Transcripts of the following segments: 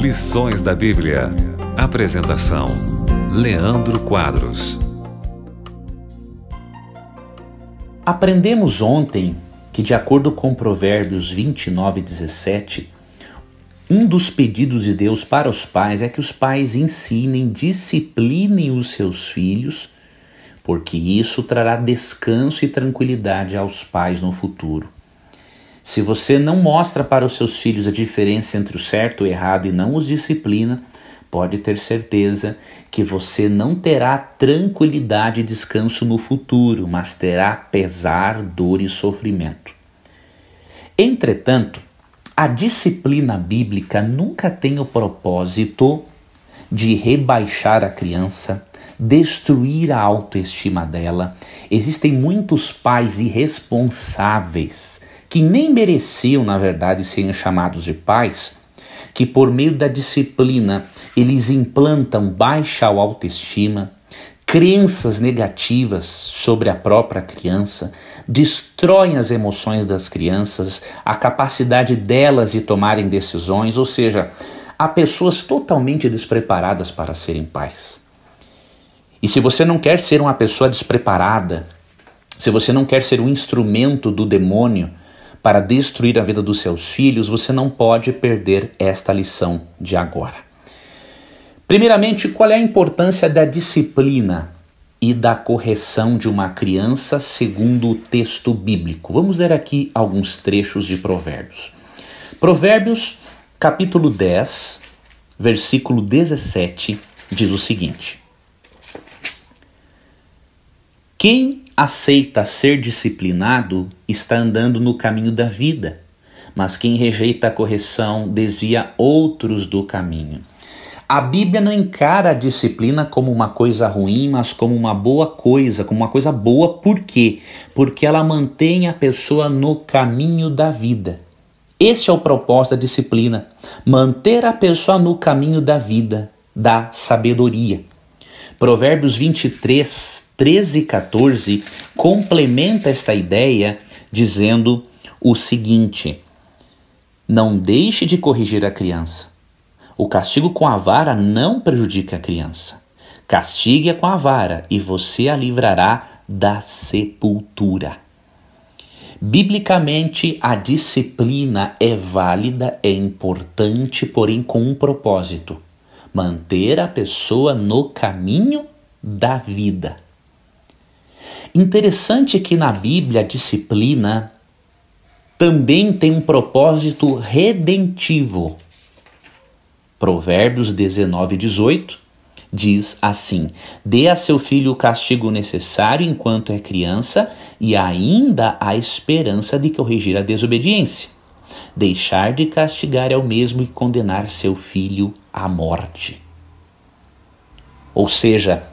Lições da Bíblia. Apresentação: Leandro Quadros. Aprendemos ontem que, de acordo com Provérbios 29:17, um dos pedidos de Deus para os pais é que os pais ensinem, disciplinem os seus filhos, porque isso trará descanso e tranquilidade aos pais no futuro. Se você não mostra para os seus filhos a diferença entre o certo e o errado e não os disciplina, pode ter certeza que você não terá tranquilidade e descanso no futuro, mas terá pesar, dor e sofrimento. Entretanto, a disciplina bíblica nunca tem o propósito de rebaixar a criança, destruir a autoestima dela. Existem muitos pais irresponsáveis que nem mereciam, na verdade, serem chamados de pais, que por meio da disciplina eles implantam baixa autoestima, crenças negativas sobre a própria criança, destroem as emoções das crianças, a capacidade delas de tomarem decisões, ou seja, há pessoas totalmente despreparadas para serem pais. E se você não quer ser uma pessoa despreparada, se você não quer ser um instrumento do demônio para destruir a vida dos seus filhos, você não pode perder esta lição de agora. Primeiramente, qual é a importância da disciplina e da correção de uma criança segundo o texto bíblico? Vamos ler aqui alguns trechos de Provérbios. Provérbios, capítulo 10, versículo 17, diz o seguinte: quem aceita ser disciplinado está andando no caminho da vida, mas quem rejeita a correção desvia outros do caminho. A Bíblia não encara a disciplina como uma coisa ruim, mas como uma boa coisa, como uma coisa boa. Por quê? Porque ela mantém a pessoa no caminho da vida. Esse é o propósito da disciplina, manter a pessoa no caminho da vida, da sabedoria. Provérbios 23, 13 e 14 complementa esta ideia dizendo o seguinte: não deixe de corrigir a criança. O castigo com a vara não prejudica a criança. Castigue-a com a vara e você a livrará da sepultura. Biblicamente, a disciplina é válida, é importante, porém com um propósito: manter a pessoa no caminho da vida. Interessante que na Bíblia a disciplina também tem um propósito redentivo. Provérbios 19:18 diz assim: dê a seu filho o castigo necessário enquanto é criança, e ainda há esperança de corrigir a desobediência. Deixar de castigar é o mesmo que condenar seu filho à morte. Ou seja,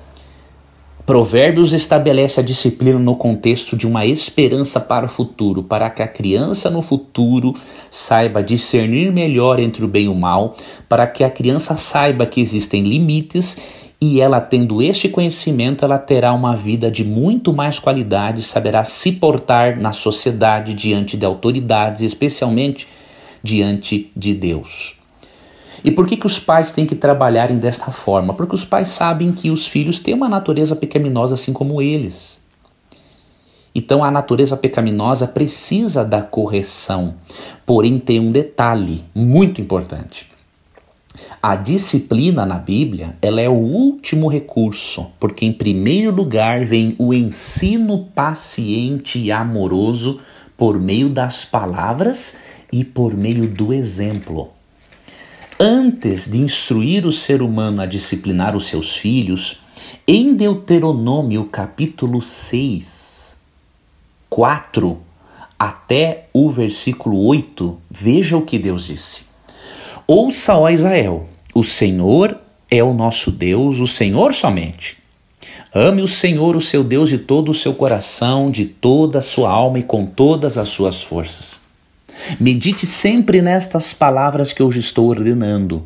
Provérbios estabelece a disciplina no contexto de uma esperança para o futuro, para que a criança no futuro saiba discernir melhor entre o bem e o mal, para que a criança saiba que existem limites e ela, tendo este conhecimento, ela terá uma vida de muito mais qualidade, saberá se portar na sociedade diante de autoridades, especialmente diante de Deus. E por que os pais têm que trabalharem desta forma? Porque os pais sabem que os filhos têm uma natureza pecaminosa assim como eles. Então a natureza pecaminosa precisa da correção. Porém tem um detalhe muito importante. A disciplina na Bíblia, ela é o último recurso, porque em primeiro lugar vem o ensino paciente e amoroso por meio das palavras e por meio do exemplo. Antes de instruir o ser humano a disciplinar os seus filhos, em Deuteronômio capítulo 6, 4 até o versículo 8, veja o que Deus disse. Ouça, ó Israel, o Senhor é o nosso Deus, o Senhor somente. Ame o Senhor, o seu Deus, de todo o seu coração, de toda a sua alma e com todas as suas forças. Medite sempre nestas palavras que hoje estou ordenando.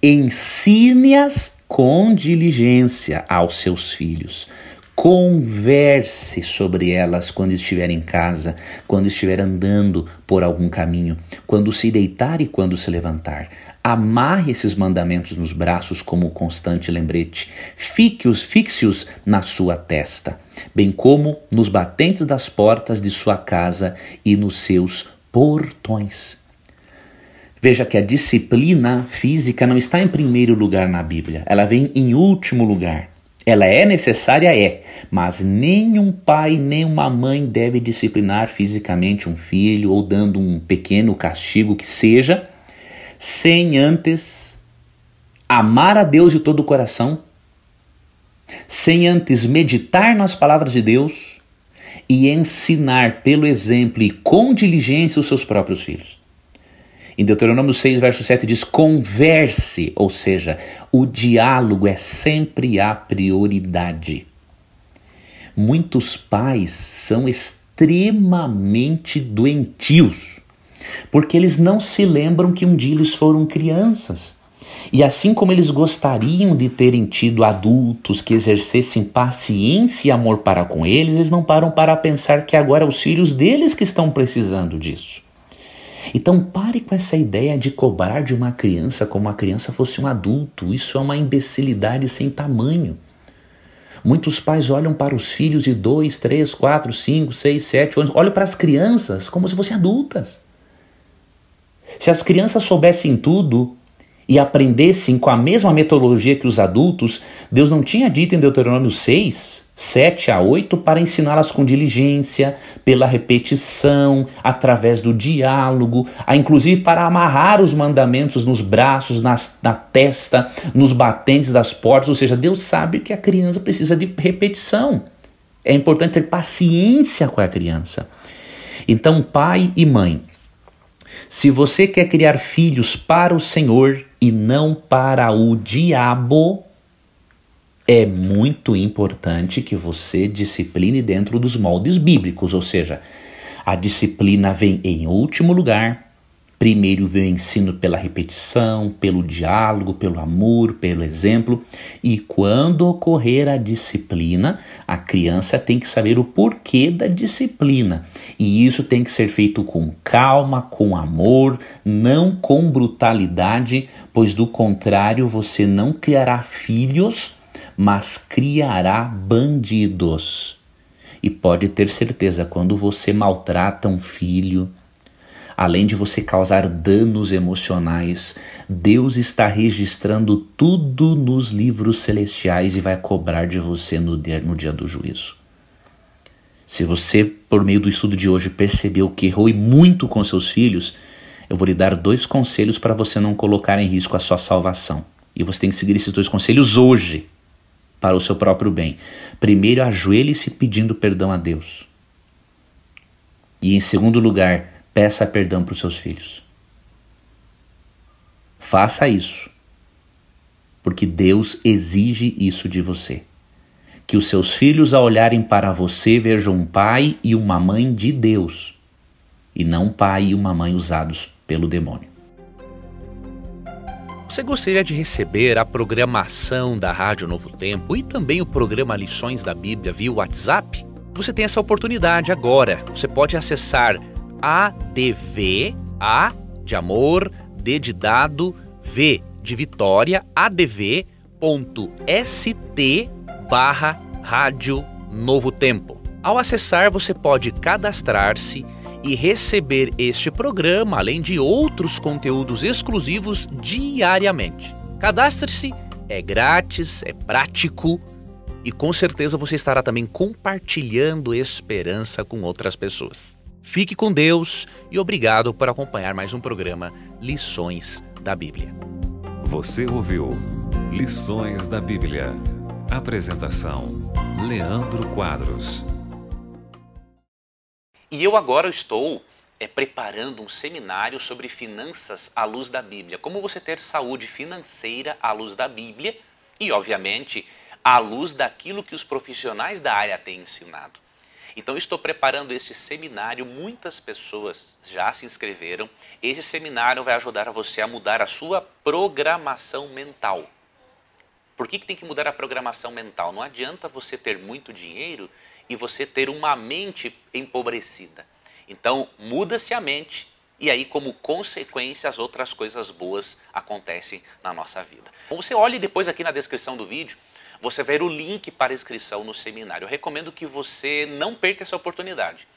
Ensine-as com diligência aos seus filhos. Converse sobre elas quando estiver em casa, quando estiver andando por algum caminho, quando se deitar e quando se levantar. Amarre esses mandamentos nos braços como um constante lembrete. Fixe-os na sua testa, bem como nos batentes das portas de sua casa e nos seus portões. Veja que a disciplina física não está em primeiro lugar na Bíblia, ela vem em último lugar. Ela é necessária, mas nenhum pai nem uma mãe deve disciplinar fisicamente um filho ou dando um pequeno castigo que seja, sem antes amar a Deus de todo o coração, sem antes meditar nas palavras de Deus e ensinar pelo exemplo e com diligência os seus próprios filhos. Em Deuteronômio 6, verso 7 diz: converse, ou seja, o diálogo é sempre a prioridade. Muitos pais são extremamente doentios, porque eles não se lembram que um dia eles foram crianças. E assim como eles gostariam de terem tido adultos que exercessem paciência e amor para com eles não param para pensar que agora é os filhos deles que estão precisando disso. Então pare com essa ideia de cobrar de uma criança como a criança fosse um adulto. Isso é uma imbecilidade sem tamanho. Muitos pais olham para os filhos de 2, 3, 4, 5, 6, 7 anos, olham para as crianças como se fossem adultas. Se as crianças soubessem tudo e aprendessem com a mesma metodologia que os adultos, Deus não tinha dito em Deuteronômio 6, 7 a 8, para ensiná-las com diligência, pela repetição, através do diálogo, inclusive para amarrar os mandamentos nos braços, na testa, nos batentes das portas. Ou seja, Deus sabe que a criança precisa de repetição. É importante ter paciência com a criança. Então, pai e mãe, se você quer criar filhos para o Senhor e não para o diabo, é muito importante que você discipline dentro dos moldes bíblicos, ou seja, a disciplina vem em último lugar. Primeiro vem o ensino pela repetição, pelo diálogo, pelo amor, pelo exemplo. E quando ocorrer a disciplina, a criança tem que saber o porquê da disciplina. E isso tem que ser feito com calma, com amor, não com brutalidade, pois do contrário você não criará filhos, mas criará bandidos. E pode ter certeza, quando você maltrata um filho, além de você causar danos emocionais, Deus está registrando tudo nos livros celestiais e vai cobrar de você no dia do juízo. Se você, por meio do estudo de hoje, percebeu que errou muito com seus filhos, eu vou lhe dar 2 conselhos para você não colocar em risco a sua salvação. E você tem que seguir esses 2 conselhos hoje, para o seu próprio bem. Primeiro, ajoelhe-se pedindo perdão a Deus. E em segundo lugar, peça perdão para os seus filhos. Faça isso, porque Deus exige isso de você. Que os seus filhos, ao olharem para você, vejam um pai e uma mãe de Deus, e não um pai e uma mãe usados pelo demônio. Você gostaria de receber a programação da Rádio Novo Tempo e também o programa Lições da Bíblia via WhatsApp? Você tem essa oportunidade agora. Você pode acessar ADV, A de amor, D de dado, V de Vitória, adv.st/Rádio Novo Tempo. Ao acessar, você pode cadastrar-se e receber este programa, além de outros conteúdos exclusivos diariamente. Cadastre-se, é grátis, é prático e com certeza você estará também compartilhando esperança com outras pessoas. Fique com Deus e obrigado por acompanhar mais um programa Lições da Bíblia. Você ouviu Lições da Bíblia. Apresentação: Leandro Quadros. E eu agora estou preparando um seminário sobre finanças à luz da Bíblia. Como você ter saúde financeira à luz da Bíblia e, obviamente, à luz daquilo que os profissionais da área têm ensinado. Então, estou preparando este seminário, muitas pessoas já se inscreveram. Esse seminário vai ajudar você a mudar a sua programação mental. Por que tem que mudar a programação mental? Não adianta você ter muito dinheiro e você ter uma mente empobrecida. Então, muda-se a mente e aí, como consequência, as outras coisas boas acontecem na nossa vida. Então, você olhe depois aqui na descrição do vídeo, você vai ver o link para inscrição no seminário. Eu recomendo que você não perca essa oportunidade.